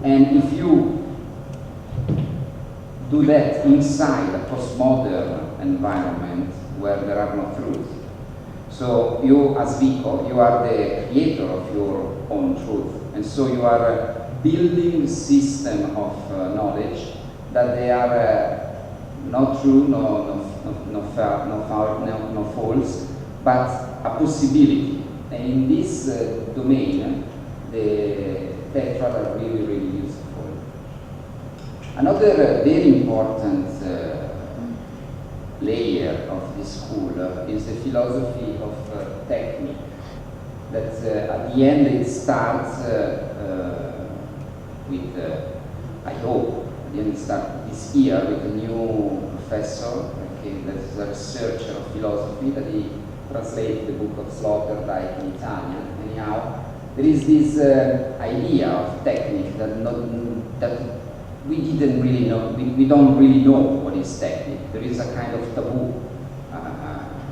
And if you do that inside a postmodern environment where there are no truths, so you, as Vico, you are the creator of your own truth, and so you are building a system of knowledge that they are not true, no false, but a possibility. And in this domain, the tetrad are really, really useful. Another very important layer of this school is the philosophy of technique. That at the end it starts with, I hope, at the end it starts this year with a new professor, okay, that is a researcher of philosophy, that he translated the book of Sloterdijk in Italian. Anyhow, there is this idea of technique that we didn't really know, we don't really know what is technique. There is a kind of taboo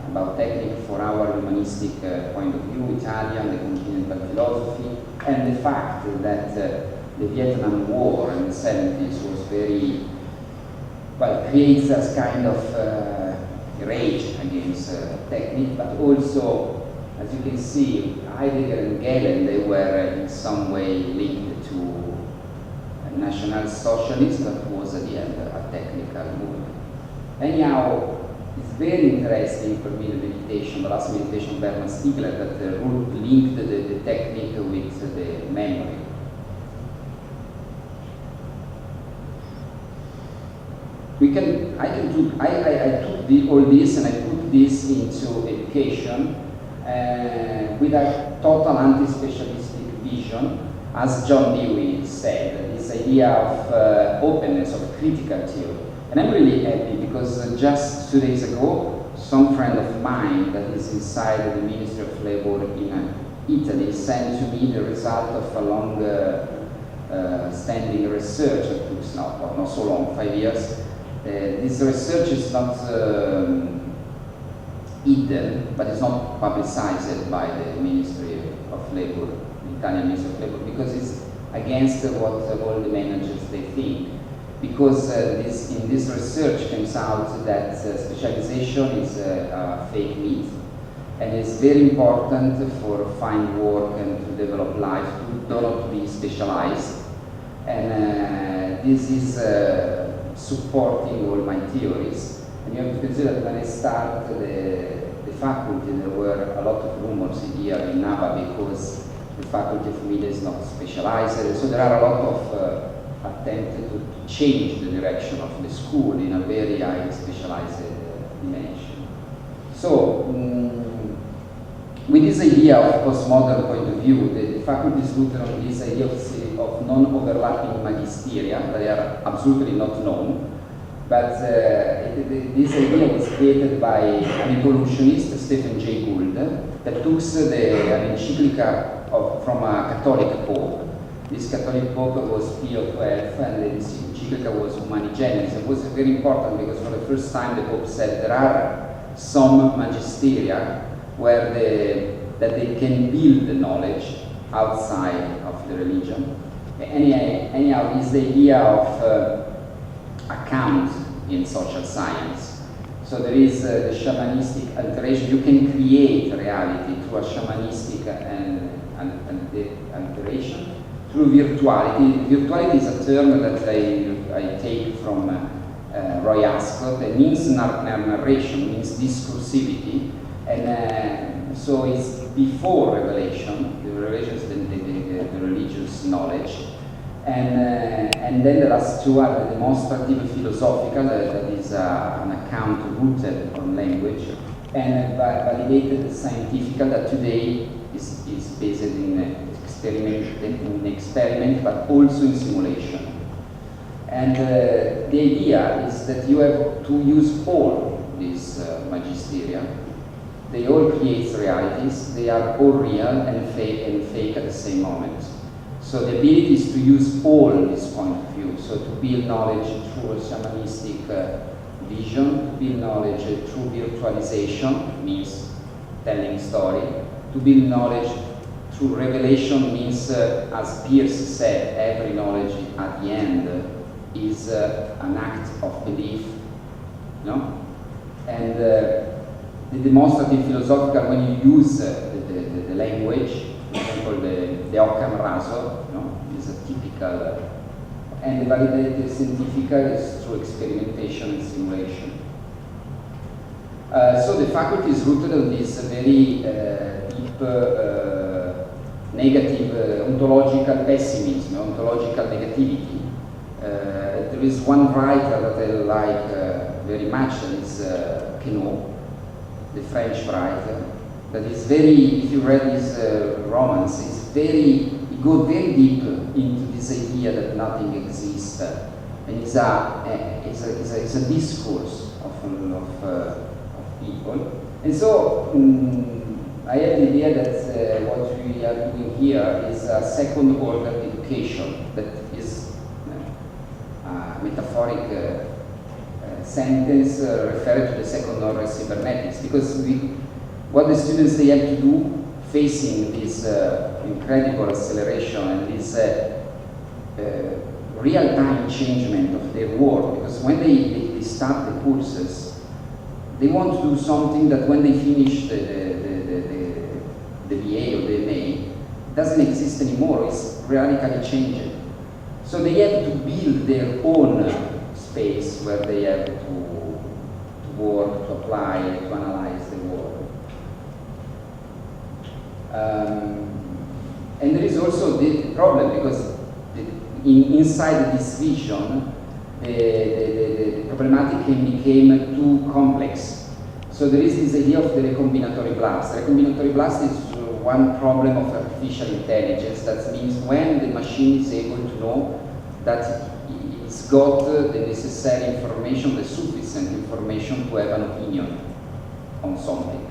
about technique for our humanistic point of view, Italian, the continental philosophy, and the fact that the Vietnam War in the 70s was very, well, creates a kind of rage against technique, but also, as you can see, Heidegger and Galen, they were in some way linked to National Socialism, that was at the end a technical movement. Anyhow, it's very interesting for me, the last meditation of Bernard Stiegler, that linked the technique with the memory. I took all this and I put this into education with a total anti-specialistic vision, as John Dewey said, this idea of openness, of critical theory. And I'm really happy because just 2 days ago, some friend of mine that is inside the Ministry of Labor in Italy sent to me the result of a long standing research that took not so long, 5 years. This research is not hidden, but it's not publicized by the Ministry of Labor, the Italian Ministry of Labor, because it's against what all the managers they think. Because in this research comes out that specialization is a fake myth, and it's very important for find work and to develop life to not be specialized. And this is supporting all my theories. And you have to consider that when I started the faculty, there were a lot of rumors here in NABA because the faculty of media is not specialized. So there are a lot of attempts to change the direction of the school in a very highly specialized dimension. So, with this idea of postmodern point of view, the faculty is rooted on this idea of non-overlapping magisteria that are absolutely not known. But this idea was created by an evolutionist, Stephen Jay Gould, that took an encyclica from a Catholic Pope. This Catholic Pope was Pio XII, and this encyclica was Humani Generis. It was very important because for the first time the Pope said there are some magisteria where that they can build the knowledge outside of the religion. Anyhow, is the idea of account in social science. So there is the shamanistic alteration. You can create reality through a shamanistic alteration, through virtuality. Virtuality is a term that I take from Roy Ascott. It means narration, means discursivity, and so it's before revelation. The revelation is the religious knowledge, and then the last two are the demonstrative philosophical, that is an account rooted on language, and validated scientific, that today is based in experiment, but also in simulation. And the idea is that you have to use all these magisteria. They all create realities. They are all real and fake at the same moment. So the ability is to use all this point of view. So to build knowledge through a shamanistic vision, to build knowledge through virtualization, means telling story, to build knowledge to revelation means, as Pierce said, every knowledge at the end is an act of belief, no? And the demonstrative philosophical, when you use the language, for example, the Occam Raso, no, is a typical, and the validated scientific is through experimentation and simulation. So the faculty is rooted on this very deep negative ontological pessimism, ontological negativity. There is one writer that I like very much, and is Queneau, the French writer, that is very, if you read his romance, he goes very deep into this idea that nothing exists, and it's a discourse of people. And so I have the idea that what we are doing here is a second order education, that is a metaphoric sentence referring to the second order cybernetics, because what the students they have to do facing this incredible acceleration and this real-time changement of their world, because when they start the courses, they want to do something that when they finish the BA or the MA, doesn't exist anymore, it's radically changed. So they have to build their own space where they have to work, to apply, to analyze the world. And there is also the problem, because inside this vision, the problematic became too complex. So there is this idea of the recombinatory blast. The recombinatory blast is one problem of artificial intelligence. That means when the machine is able to know that it's got the necessary information, the sufficient information to have an opinion on something.